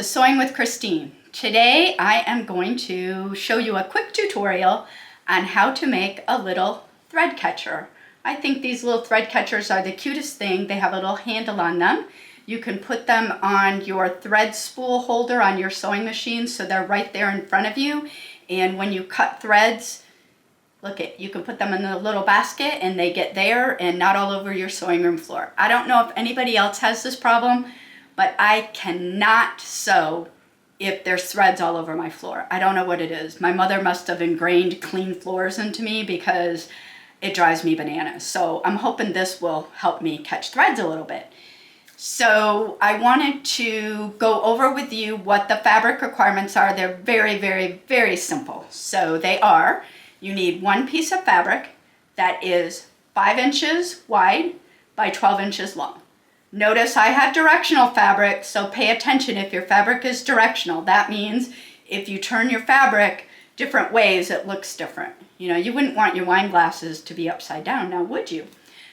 Sewing with Kristene. Today I am going to show you a quick tutorial on how to make a little thread catcher. I think these little thread catchers are the cutest thing. They have a little handle on them. You can put them on your thread spool holder on your sewing machine so they're right there in front of you. And when you cut threads, you can put them in a little basket and they get there and not all over your sewing room floor. I don't know if anybody else has this problem, but I cannot sew if there's threads all over my floor. I don't know what it is. My mother must have ingrained clean floors into me because it drives me bananas. So I'm hoping this will help me catch threads a little bit. So I wanted to go over with you what the fabric requirements are. They're very, very, very simple. So they are, you need one piece of fabric that is 5 inches wide by 12 inches long. Notice I have directional fabric, so pay attention if your fabric is directional. That means if you turn your fabric different ways, it looks different. You know, you wouldn't want your wine glasses to be upside down, now would you?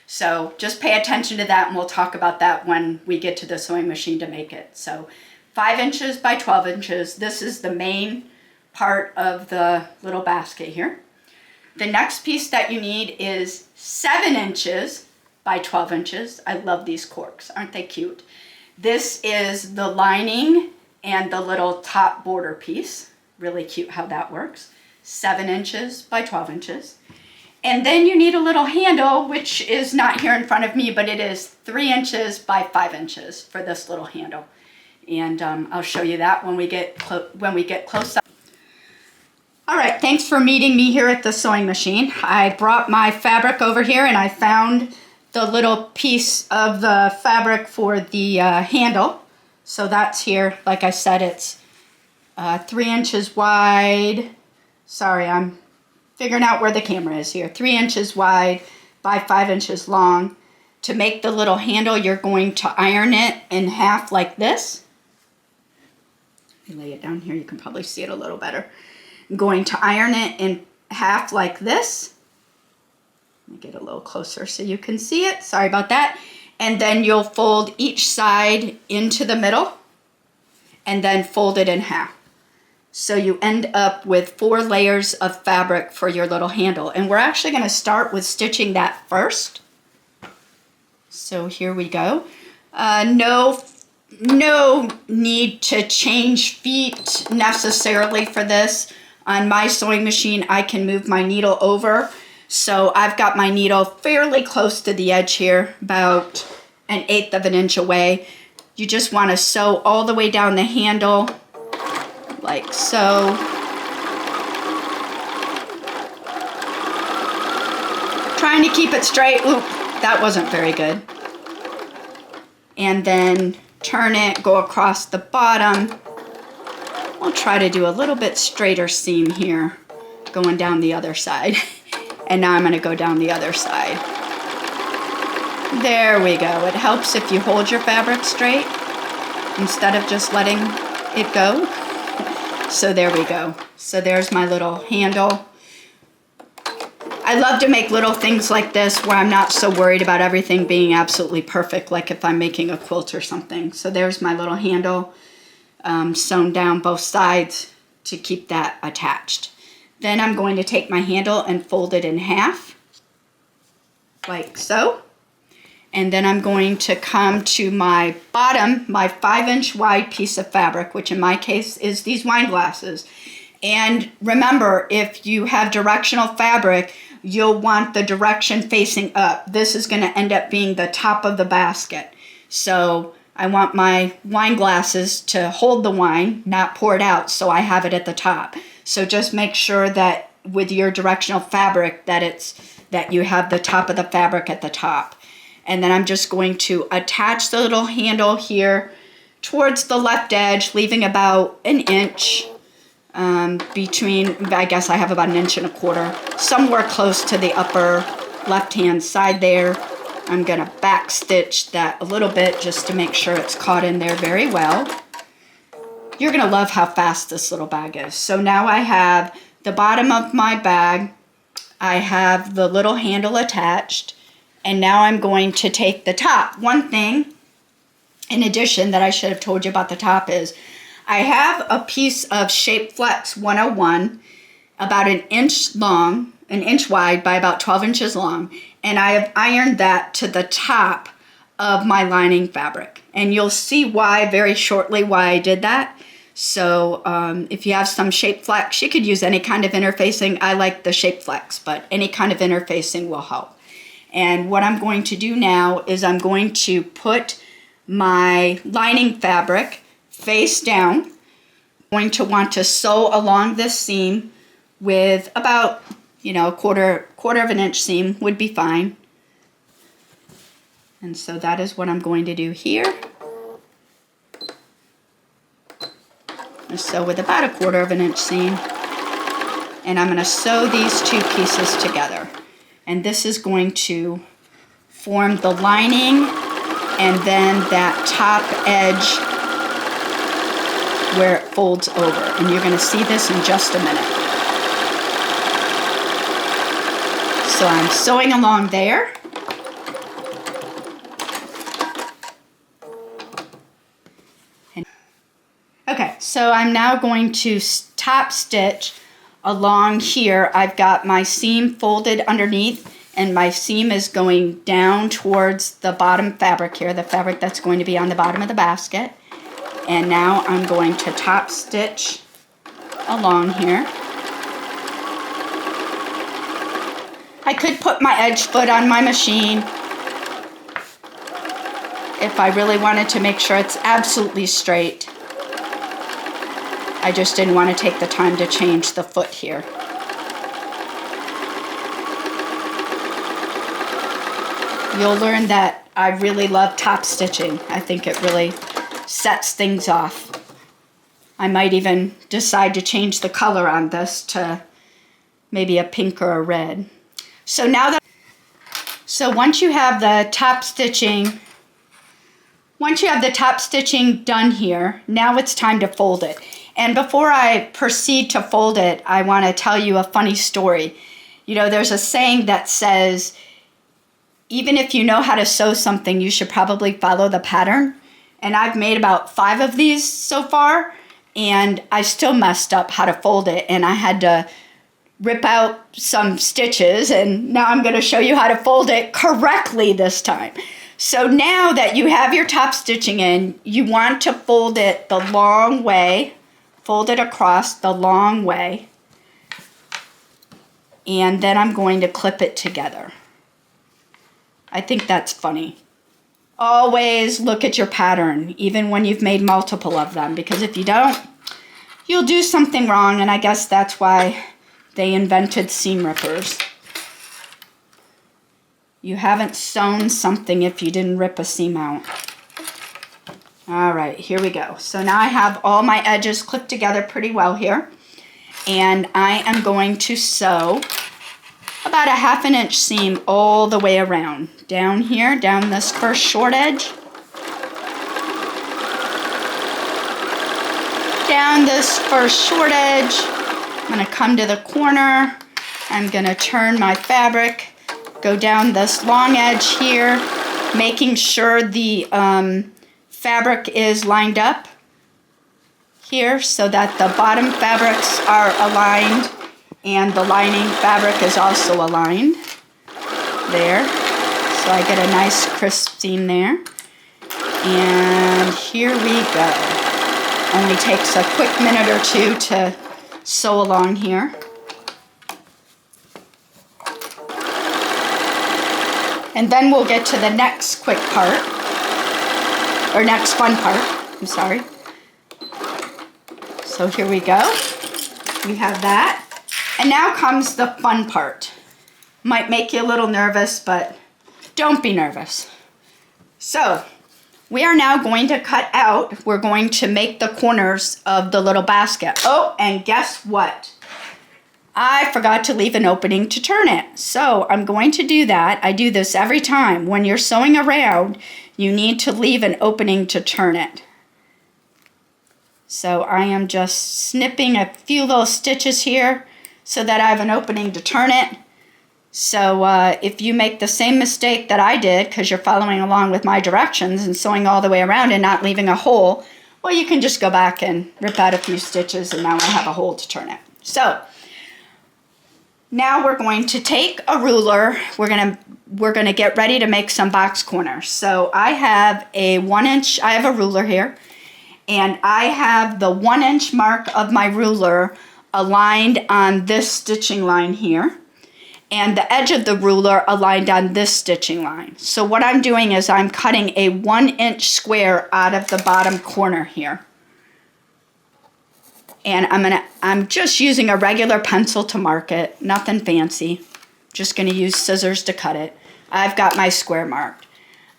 So just pay attention to that, and we'll talk about that when we get to the sewing machine to make it. So 5 inches by 12 inches. This is the main part of the little basket here. The next piece that you need is 7 inches by 12 inches. I love these corks, aren't they cute? This is the lining and the little top border piece. Really cute how that works. 7 inches by 12 inches. And then you need a little handle, which is not here in front of me, but it is 3 inches by 5 inches for this little handle. And I'll show you that when we get close up. All right, thanks for meeting me here at the sewing machine. I brought my fabric over here and I found the little piece of the fabric for the handle. So that's here. Like I said, it's 3 inches wide. Sorry, I'm figuring out where the camera is here. 3 inches wide by 5 inches long. To make the little handle, you're going to iron it in half like this. Let me lay it down here. You can probably see it a little better. I'm going to iron it in half like this. Let me get a little closer so you can see it. Sorry about that. And then you'll fold each side into the middle and then fold it in half. So you end up with 4 layers of fabric for your little handle. And we're actually going to start with stitching that first. So here we go. No need to change feet necessarily for this. On my sewing machine, I can move my needle over. So I've got my needle fairly close to the edge here, about 1/8 of an inch away. You just want to sew all the way down the handle, like so. Trying to keep it straight. Oop, that wasn't very good. And then turn it, go across the bottom. I'll try to do a little bit straighter seam here, going down the other side. And now I'm going to go down the other side. There we go. It helps if you hold your fabric straight instead of just letting it go. So there we go. So there's my little handle. I love to make little things like this where I'm not so worried about everything being absolutely perfect, like if I'm making a quilt or something. So there's my little handle sewn down both sides to keep that attached. Then I'm going to take my handle and fold it in half, like so. And then I'm going to come to my bottom, my 5-inch wide piece of fabric, which in my case is these wine glasses. And remember, if you have directional fabric, you'll want the direction facing up. This is going to end up being the top of the basket. So I want my wine glasses to hold the wine, not pour it out, so I have it at the top. So just make sure that with your directional fabric that you have the top of the fabric at the top. And then I'm just going to attach the little handle here towards the left edge, leaving about 1 inch between, I guess I have about 1.25 inches, somewhere close to the upper left-hand side there. I'm going to back stitch that a little bit just to make sure it's caught in there very well. You're going to love how fast this little bag is. So now I have the bottom of my bag. I have the little handle attached. And now I'm going to take the top. One thing, in addition, that I should have told you about the top is I have a piece of Shape Flex 101, about an inch long, an inch wide by about 12 inches long, and I have ironed that to the top of my lining fabric. And you'll see why very shortly why I did that. So if you have some Shape Flex, you could use any kind of interfacing. I like the Shape Flex, but any kind of interfacing will help. And what I'm going to do now is I'm going to put my lining fabric face down. I'm going to want to sew along this seam with about, a quarter of an inch seam would be fine. And so that is what I'm going to do here. I'm sew with about a quarter of an inch seam. And I'm going to sew these two pieces together. And this is going to form the lining and then that top edge where it folds over. And you're going to see this in just a minute. So I'm sewing along there. Okay, so I'm now going to top stitch along here. I've got my seam folded underneath, and my seam is going down towards the bottom fabric here, the fabric that's going to be on the bottom of the basket. And now I'm going to top stitch along here. I could put my edge foot on my machine if I really wanted to make sure it's absolutely straight. I just didn't want to take the time to change the foot here. You'll learn that I really love top stitching. I think it really sets things off. I might even decide to change the color on this to maybe a pink or a red. So once you have the top stitching done here, now it's time to fold it. And before I proceed to fold it, I want to tell you a funny story. There's a saying that says, even if you know how to sew something, you should probably follow the pattern. And I've made about 5 of these so far, and I still messed up how to fold it, and I had to rip out some stitches, and now I'm going to show you how to fold it correctly this time. So now that you have your top stitching in, you want to fold it the long way. Fold it across the long way, and then I'm going to clip it together. I think that's funny. Always look at your pattern, even when you've made multiple of them, because if you don't, you'll do something wrong, and I guess that's why they invented seam rippers. You haven't sewn something if you didn't rip a seam out. All right, here we go. So now I have all my edges clipped together pretty well here. And I am going to sew about a 1/2 inch seam all the way around. Down here, down this first short edge. Down this first short edge. I'm going to come to the corner. I'm going to turn my fabric, go down this long edge here, making sure the fabric is lined up here so that the bottom fabrics are aligned and the lining fabric is also aligned there. So I get a nice crisp seam there. And here we go. Only takes a quick minute or two to sew along here. And then we'll get to the next quick part. Or next fun part, I'm sorry. So here we go. We have that. And now comes the fun part. Might make you a little nervous, but don't be nervous. So we are now going to cut out, we're going to make the corners of the little basket. Oh, and guess what? I forgot to leave an opening to turn it. So I'm going to do that. I do this every time. When you're sewing around, you need to leave an opening to turn it. So I am just snipping a few little stitches here so that I have an opening to turn it. So if you make the same mistake that I did, because you're following along with my directions and sewing all the way around and not leaving a hole, Well, you can just go back and rip out a few stitches, and now I have a hole to turn it. So now we're going to take a ruler. We're gonna get ready to make some box corners. So I have a 1 inch, I have a ruler here, and I have the 1 inch mark of my ruler aligned on this stitching line here, and the edge of the ruler aligned on this stitching line. So what I'm doing is I'm cutting a 1 inch square out of the bottom corner here. And I'm just using a regular pencil to mark it, nothing fancy. Just gonna use scissors to cut it. I've got my square marked.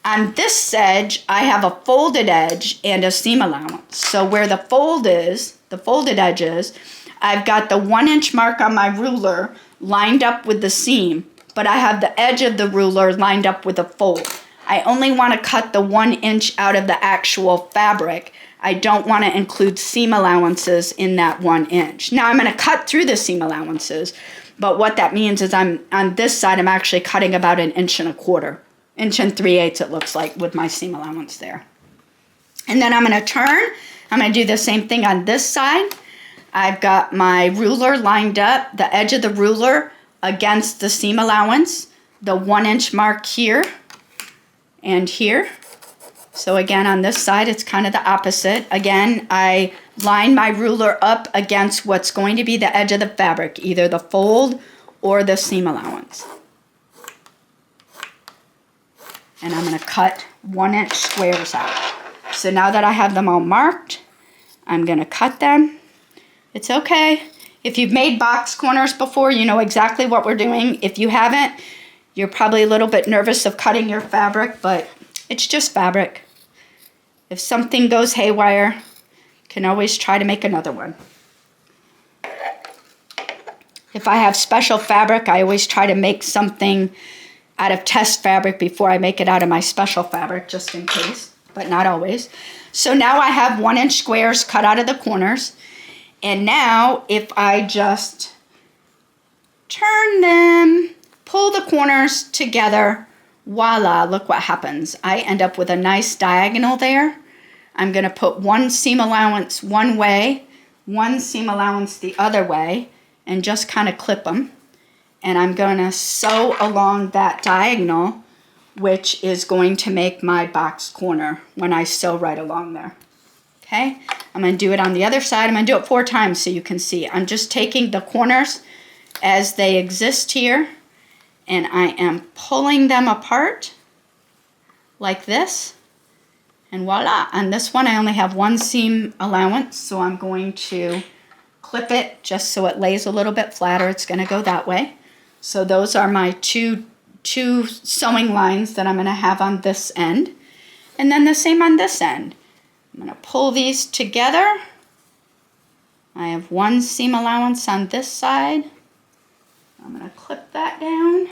On this edge, I have a folded edge and a seam allowance. So where the fold is, the folded edge is, I've got the 1 inch mark on my ruler lined up with the seam, but I have the edge of the ruler lined up with a fold. I only wanna cut the 1 inch out of the actual fabric. I don't want to include seam allowances in that 1 inch. Now I'm going to cut through the seam allowances, but what that means is on this side I'm actually cutting about 1 1/4 inch, 1 3/8 it looks like with my seam allowance there. And then I'm going to turn. I'm going to do the same thing on this side. I've got my ruler lined up, the edge of the ruler against the seam allowance, the 1 inch mark here and here. So again, on this side, it's kind of the opposite. Again, I line my ruler up against what's going to be the edge of the fabric, either the fold or the seam allowance. And I'm going to cut 1 inch squares out. So now that I have them all marked, I'm going to cut them. It's okay. If you've made box corners before, you know exactly what we're doing. If you haven't, you're probably a little bit nervous of cutting your fabric, but it's just fabric. If something goes haywire, you can always try to make another one. If I have special fabric, I always try to make something out of test fabric before I make it out of my special fabric, just in case, but not always. So now I have 1 inch squares cut out of the corners. And now if I just turn them, pull the corners together, voila, look what happens. I end up with a nice diagonal there. I'm going to put 1 seam allowance one way, 1 seam allowance the other way, and just kind of clip them. And I'm going to sew along that diagonal, which is going to make my box corner when I sew right along there. Okay, I'm going to do it on the other side. I'm going to do it 4 times so you can see. I'm just taking the corners as they exist here, and I am pulling them apart like this, and voila. On this one I only have 1 seam allowance, so I'm going to clip it just so it lays a little bit flatter. It's going to go that way. So those are my two sewing lines that I'm going to have on this end, and then the same on this end. I'm going to pull these together. I have 1 seam allowance on this side. I'm going to clip that down.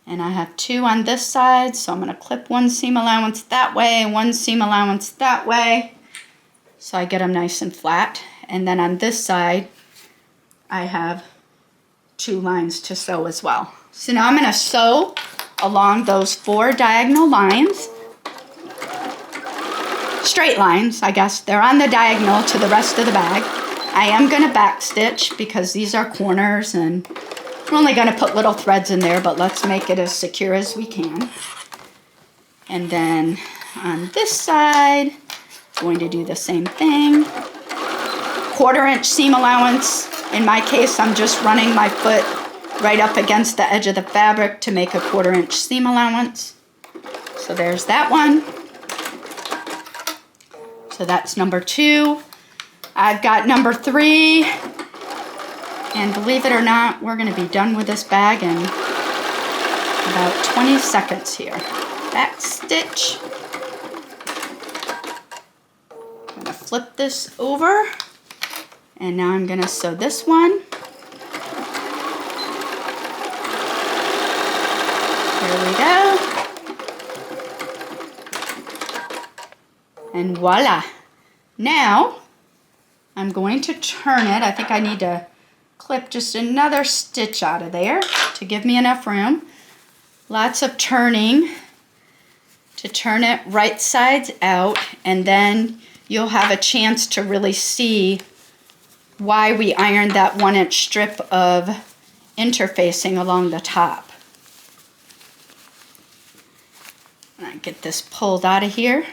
And I have 2 on this side, so I'm going to clip 1 seam allowance that way, 1 seam allowance that way, so I get them nice and flat. And then on this side, I have 2 lines to sew as well. So now I'm going to sew along those 4 diagonal lines. Straight lines, I guess. They're on the diagonal to the rest of the bag. I am going to back stitch because these are corners, and I'm only going to put little threads in there, but let's make it as secure as we can. And then on this side, I'm going to do the same thing. 1/4 inch seam allowance. In my case, I'm just running my foot right up against the edge of the fabric to make a 1/4 inch seam allowance. So there's that one. So that's number 2. I've got number 3. And believe it or not, we're going to be done with this bag in about 20 seconds here. Back stitch. I'm going to flip this over. And now I'm going to sew this one. There we go. And voila. Now, I'm going to turn it. I think I need to clip just another stitch out of there to give me enough room. Lots of turning to turn it right sides out, and then you'll have a chance to really see why we ironed that 1-inch strip of interfacing along the top. I get this pulled out of here.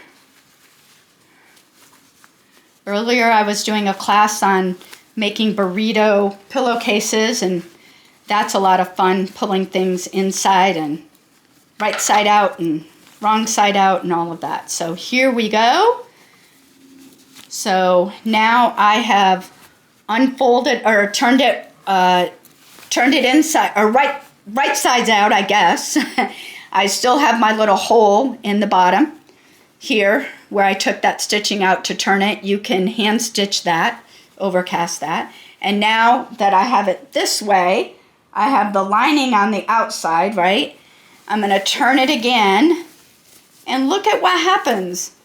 Earlier I was doing a class on making burrito pillowcases, and that's a lot of fun, pulling things inside and right side out and wrong side out and all of that. So here we go. So now I have unfolded or turned it inside, or right sides out, I guess. I still have my little hole in the bottom here where I took that stitching out to turn it. You can hand stitch that, overcast that. And now that I have it this way, I have the lining on the outside, right? I'm going to turn it again, and look at what happens.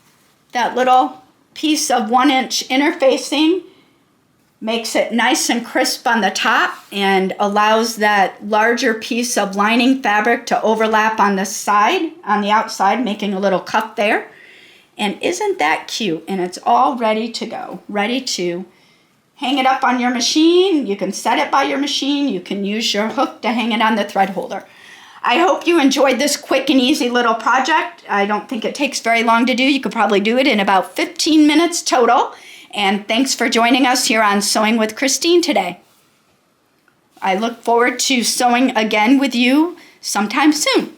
That little piece of 1-inch interfacing makes it nice and crisp on the top and allows that larger piece of lining fabric to overlap on the side, on the outside, making a little cuff there. And isn't that cute? And it's all ready to go, ready to hang it up on your machine. You can set it by your machine. You can use your hook to hang it on the thread holder. I hope you enjoyed this quick and easy little project. I don't think it takes very long to do. You could probably do it in about 15 minutes total. And thanks for joining us here on Sewing with Kristene today. I look forward to sewing again with you sometime soon.